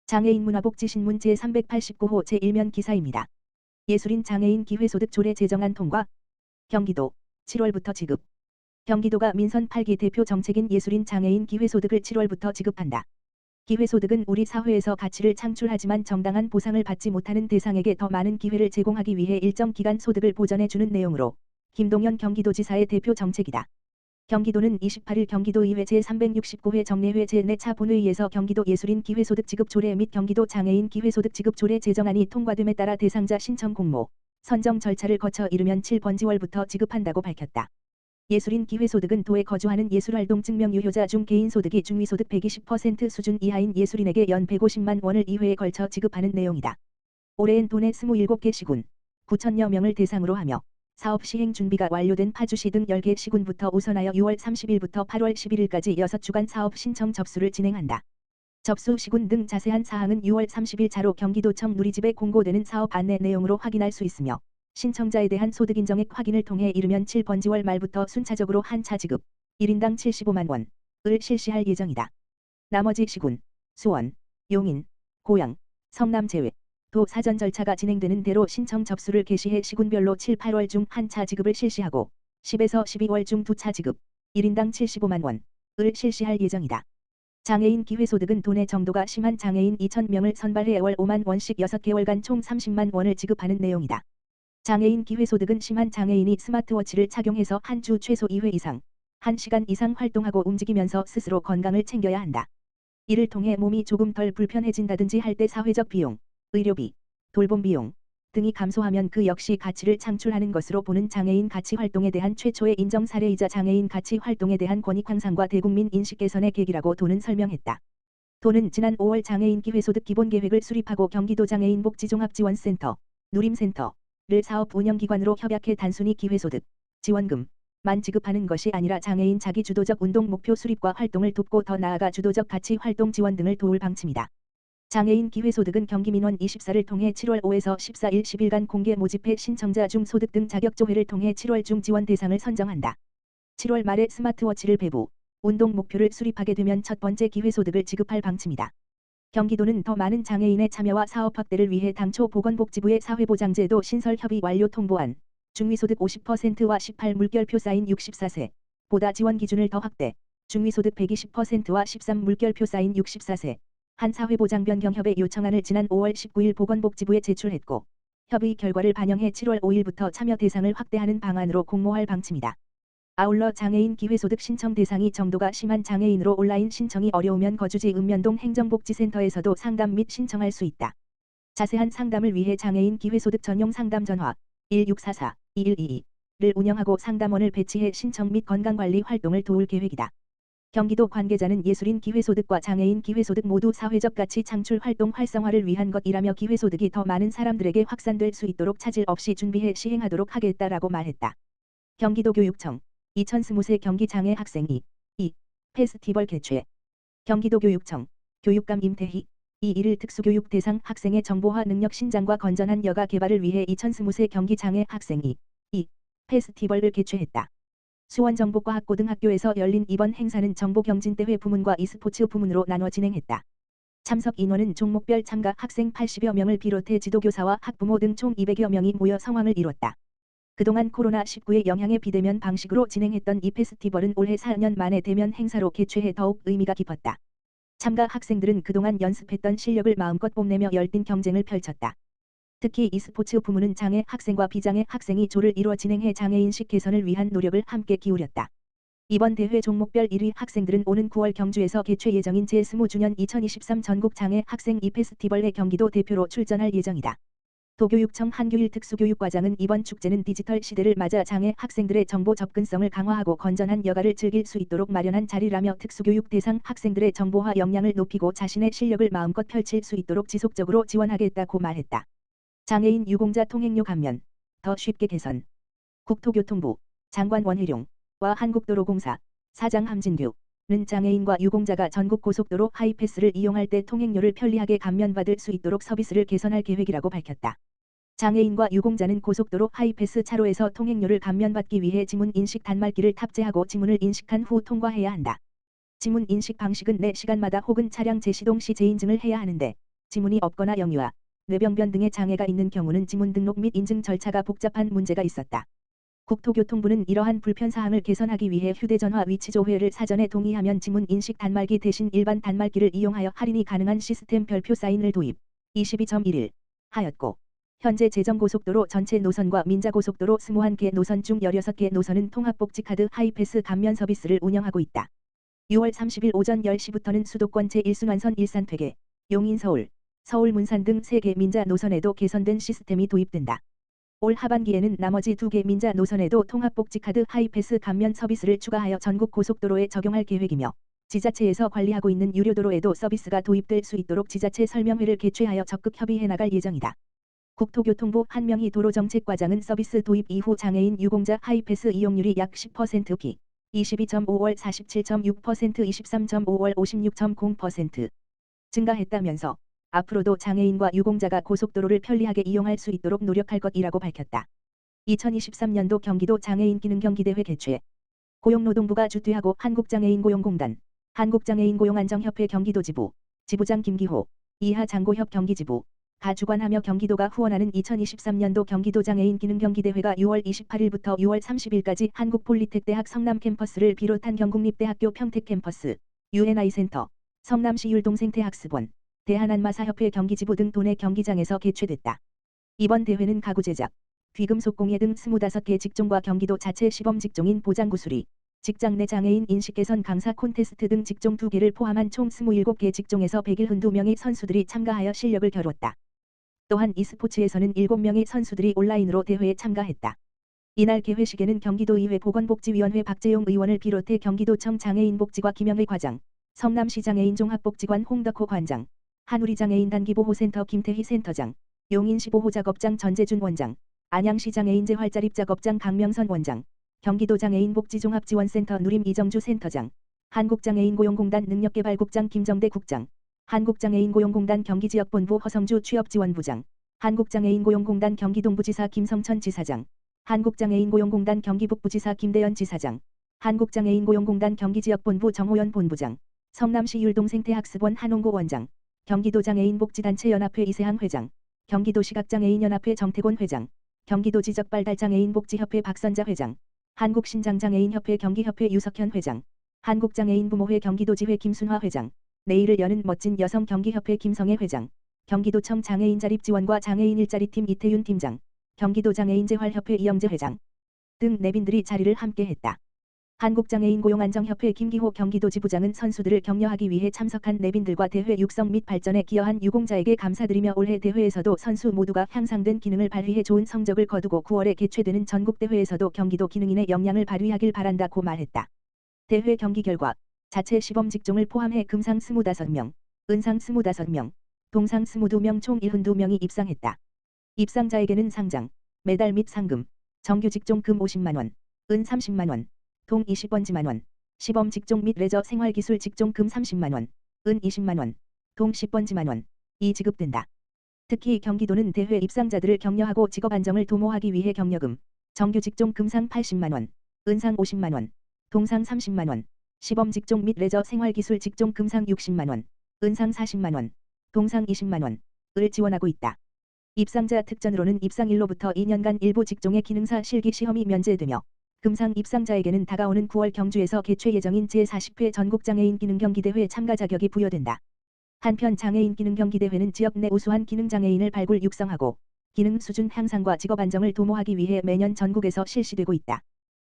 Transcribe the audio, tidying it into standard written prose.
장애인 문화복지신문 제389호 제1면 기사입니다. 예술인 장애인 기회소득 조례 제정안 통과. 경기도 7월부터 지급. 경기도가 민선 8기 대표 정책인 예술인 장애인 기회소득을 7월부터 지급한다. 기회소득은 우리 사회에서 가치를 창출하지만 정당한 보상을 받지 못하는 대상에게 더 많은 기회를 제공하기 위해 일정 기간 소득을 보전해주는 내용으로 김동연 경기도지사의 대표 정책이다. 경기도는 28일 경기도의회 제369회 정례회 제4차 본회의에서 경기도 예술인 기회소득 지급 조례 및 경기도 장애인 기회소득 지급 조례 제정안이 통과됨에 따라 대상자 신청 공모, 선정 절차를 거쳐 이르면 7번지월부터 지급한다고 밝혔다. 예술인 기회소득은 도에 거주하는 예술활동 증명 유효자 중 개인소득이 중위소득 120% 수준 이하인 예술인에게 연 150만 원을 2회에 걸쳐 지급하는 내용이다. 올해엔 도내 27개 시군, 9천여 명을 대상으로 하며 사업 시행 준비가 완료된 파주시 등 10개 시군부터 우선하여 6월 30일부터 8월 11일까지 6주간 사업 신청 접수를 진행한다. 접수 시군 등 자세한 사항은 6월 30일 자로 경기도청 누리집에 공고되는 사업 안내 내용으로 확인할 수 있으며 신청자에 대한 소득 인정액 확인을 통해 이르면 7번지월 말부터 순차적으로 한 차 지급, 1인당 75만 원을 실시할 예정이다. 나머지 시군, 수원, 용인, 고양, 성남 제외 도 사전 절차가 진행되는 대로 신청 접수를 개시해 시군별로 7, 8월 중 한 차 지급을 실시하고 10에서 12월 중 2차 지급, 1인당 75만 원을 실시할 예정이다. 장애인 기회소득은 도내 정도가 심한 장애인 2,000명을 선발해 월 5만 원씩 6개월간 총 30만 원을 지급하는 내용이다. 장애인 기회소득은 심한 장애인이 스마트워치를 착용해서 한 주 최소 2회 이상, 1시간 이상 활동하고 움직이면서 스스로 건강을 챙겨야 한다. 이를 통해 몸이 조금 덜 불편해진다든지 할 때 사회적 비용, 의료비, 돌봄 비용 등이 감소하면 그 역시 가치를 창출하는 것으로 보는 장애인 가치 활동에 대한 최초의 인정 사례이자 장애인 가치 활동에 대한 권익 향상과 대국민 인식 개선의 계기라고 도는 설명했다. 도는 지난 5월 장애인 기회소득 기본계획을 수립하고 경기도 장애인 복지종합지원센터, 누림센터를 사업 운영기관으로 협약해 단순히 기회소득, 지원금만 지급하는 것이 아니라 장애인 자기주도적 운동 목표 수립과 활동을 돕고 더 나아가 주도적 가치 활동 지원 등을 도울 방침이다. 장애인 기회소득은 경기민원 24를 통해 7월 5에서 14일 10일간 공개 모집해 신청자 중 소득 등 자격조회를 통해 7월 중 지원 대상을 선정한다. 7월 말에 스마트워치를 배부, 운동 목표를 수립하게 되면 첫 번째 기회소득을 지급할 방침이다. 경기도는 더 많은 장애인의 참여와 사업 확대를 위해 당초 보건복지부의 사회보장제도 신설 협의 완료 통보안, 중위소득 50%와 18물결표 쌓인 64세, 보다 지원 기준을 더 확대, 중위소득 120%와 13물결표 쌓인 64세, 한 사회보장변경협의 요청안을 지난 5월 19일 보건복지부에 제출했고 협의 결과를 반영해 7월 5일부터 참여 대상을 확대하는 방안으로 공모할 방침이다. 아울러 장애인 기회소득 신청 대상이 정도가 심한 장애인으로 온라인 신청이 어려우면 거주지 읍면동 행정복지센터에서도 상담 및 신청할 수 있다. 자세한 상담을 위해 장애인 기회소득 전용 상담 전화 1644-2122를 운영하고 상담원을 배치해 신청 및 건강관리 활동을 도울 계획이다. 경기도 관계자는 예술인 기회소득과 장애인 기회소득 모두 사회적 가치 창출 활동 활성화를 위한 것이라며 기회소득이 더 많은 사람들에게 확산될 수 있도록 차질 없이 준비해 시행하도록 하겠다라고 말했다. 경기도교육청 2020세 경기장애 학생이 페스티벌 개최. 경기도교육청 교육감 임태희 21일 특수교육 대상 학생의 정보화 능력 신장과 건전한 여가 개발을 위해 2020세 경기장애 학생이 페스티벌을 개최했다. 수원정보과학고등학교에서 열린 이번 행사는 정보경진대회 부문과 e스포츠 부문으로 나눠 진행했다. 참석 인원은 종목별 참가 학생 80여 명을 비롯해 지도교사와 학부모 등 총 200여 명이 모여 성황을 이뤘다. 그동안 코로나19의 영향에 비대면 방식으로 진행했던 이 페스티벌은 올해 4년 만에 대면 행사로 개최해 더욱 의미가 깊었다. 참가 학생들은 그동안 연습했던 실력을 마음껏 뽐내며 열띤 경쟁을 펼쳤다. 특히 e스포츠 부문은 장애 학생과 비장애 학생이 조를 이뤄 진행해 장애인식 개선을 위한 노력을 함께 기울였다. 이번 대회 종목별 1위 학생들은 오는 9월 경주에서 개최 예정인 제20주년 2023 전국 장애 학생 페스티벌에 경기도 대표로 출전할 예정이다. 도교육청 한규일 특수교육과장은 이번 축제는 디지털 시대를 맞아 장애 학생들의 정보 접근성을 강화하고 건전한 여가를 즐길 수 있도록 마련한 자리라며 특수교육 대상 학생들의 정보화 역량을 높이고 자신의 실력을 마음껏 펼칠 수 있도록 지속적으로 지원하겠다고 말했다. 장애인 유공자 통행료 감면, 더 쉽게 개선. 국토교통부 장관 원희룡과 한국도로공사 사장 함진규는 장애인과 유공자가 전국 고속도로 하이패스를 이용할 때 통행료를 편리하게 감면받을 수 있도록 서비스를 개선할 계획이라고 밝혔다. 장애인과 유공자는 고속도로 하이패스 차로에서 통행료를 감면받기 위해 지문 인식 단말기를 탑재하고 지문을 인식한 후 통과해야 한다. 지문 인식 방식은 매 시간마다 혹은 차량 재시동 시 재인증을 해야 하는데 지문이 없거나 영유아, 뇌병변 등의 장애가 있는 경우는 지문 등록 및 인증 절차가 복잡한 문제가 있었다. 국토교통부는 이러한 불편사항을 개선하기 위해 휴대전화 위치 조회를 사전에 동의하면 지문 인식 단말기 대신 일반 단말기를 이용하여 할인이 가능한 시스템 별표 사인을 도입 22.11 하였고, 현재 제정고속도로 전체 노선과 민자고속도로 21개 노선 중 16개 노선은 통합복지카드 하이패스 감면 서비스를 운영하고 있다. 6월 30일 오전 10시부터는 수도권 제1순환선 일산-퇴계, 용인-서울, 서울-문산 등 3개 민자 노선에도 개선된 시스템이 도입된다. 올 하반기에는 나머지 2개 민자 노선에도 통합복지카드 하이패스 감면 서비스를 추가하여 전국 고속도로에 적용할 계획이며, 지자체에서 관리하고 있는 유료도로에도 서비스가 도입될 수 있도록 지자체 설명회를 개최하여 적극 협의해 나갈 예정이다. 국토교통부 한명희 도로정책과장은 서비스 도입 이후 장애인 유공자 하이패스 이용률이 약 10% 기 22.5월 47.6% 23.5월 56.0% 증가했다면서 앞으로도 장애인과 유공자가 고속도로를 편리하게 이용할 수 있도록 노력할 것이라고 밝혔다. 2023년도 경기도 장애인 기능경기대회 개최. 고용노동부가 주최하고 한국장애인고용공단, 한국장애인고용안정협회 경기도지부, 지부장 김기호, 이하 장고협 경기지부, 가 주관하며 경기도가 후원하는 2023년도 경기도 장애인 기능경기대회가 6월 28일부터 6월 30일까지 한국폴리텍대학 성남 캠퍼스를 비롯한 경국립대학교 평택 캠퍼스, UNI 센터, 성남시 율동생태학습원, 대한안마사협회 경기지부 등 도내 경기장에서 개최됐다. 이번 대회는 가구 제작, 귀금속공예 등 25개 직종과 경기도 자체 시범 직종인 보장구수리, 직장 내 장애인 인식 개선 강사 콘테스트 등 직종 2개를 포함한 총 27개 직종에서 172명의 선수들이 참가하여 실력을 겨루었다. 또한 e스포츠에서는 7명의 선수들이 온라인으로 대회에 참가했다. 이날 개회식에는 경기도의회 보건복지위원회 박재용 의원을 비롯해 경기도청 장애인복지과 김영의 과장, 성남시 장애인종합복지관 홍덕호 관장, 한우리장애인 단기보호센터 김태희 센터장, 용인시 보호작업장 전재준 원장, 안양시 장애인재활자립작업장 강명선 원장, 경기도 장애인복지종합지원센터 누림 이정주 센터장, 한국장애인고용공단 능력개발국장 김정대 국장, 한국장애인고용공단 경기지역본부 허성주 취업지원부장, 한국장애인고용공단 경기동부지사 김성천 지사장, 한국장애인고용공단 경기북부지사 김대연 지사장, 한국장애인고용공단 경기지역본부 정호연 본부장, 성남시 율동생태학습원 한홍고 원장, 경기도 장애인복지단체연합회 이세항 회장, 경기도 시각장애인연합회 정태곤 회장, 경기도 지적발달장애인복지협회 박선자 회장, 한국신장장애인협회 경기협회 유석현 회장, 한국장애인부모회 경기도지회 김순화 회장, 내일을 여는 멋진 여성 경기협회 김성애 회장, 경기도청 장애인자립지원과 장애인 일자리팀 이태윤 팀장, 경기도 장애인재활협회 이영재 회장 등 내빈들이 자리를 함께했다. 한국장애인고용안정협회 김기호 경기도지부장은 선수들을 격려하기 위해 참석한 내빈들과 대회 육성 및 발전에 기여한 유공자에게 감사드리며 올해 대회에서도 선수 모두가 향상된 기능을 발휘해 좋은 성적을 거두고 9월에 개최되는 전국대회에서도 경기도 기능인의 역량을 발휘하길 바란다고 말했다. 대회 경기 결과 자체 시범 직종을 포함해 금상 25명, 은상 25명, 동상 22명 총 72명이 입상했다. 입상자에게는 상장, 메달 및 상금, 정규 직종 금 50만원, 은 30만원, 동 20번지만원, 시범 직종 및 레저 생활기술 직종 금 30만원, 은 20만원, 동 10번지만원, 이 지급된다. 특히 경기도는 대회 입상자들을 격려하고 직업 안정을 도모하기 위해 격려금, 정규 직종 금상 80만원, 은상 50만원, 동상 30만원, 시범 직종 및 레저 생활기술 직종 금상 60만원, 은상 40만원, 동상 20만원을 지원하고 있다. 입상자 특전으로는 입상일로부터 2년간 일부 직종의 기능사 실기 시험이 면제되며 금상 입상자에게는 다가오는 9월 경주에서 개최 예정인 제40회 전국장애인 기능경기대회 참가 자격이 부여된다. 한편 장애인 기능경기대회는 지역 내 우수한 기능장애인을 발굴 육성하고 기능 수준 향상과 직업 안정을 도모하기 위해 매년 전국에서 실시되고 있다.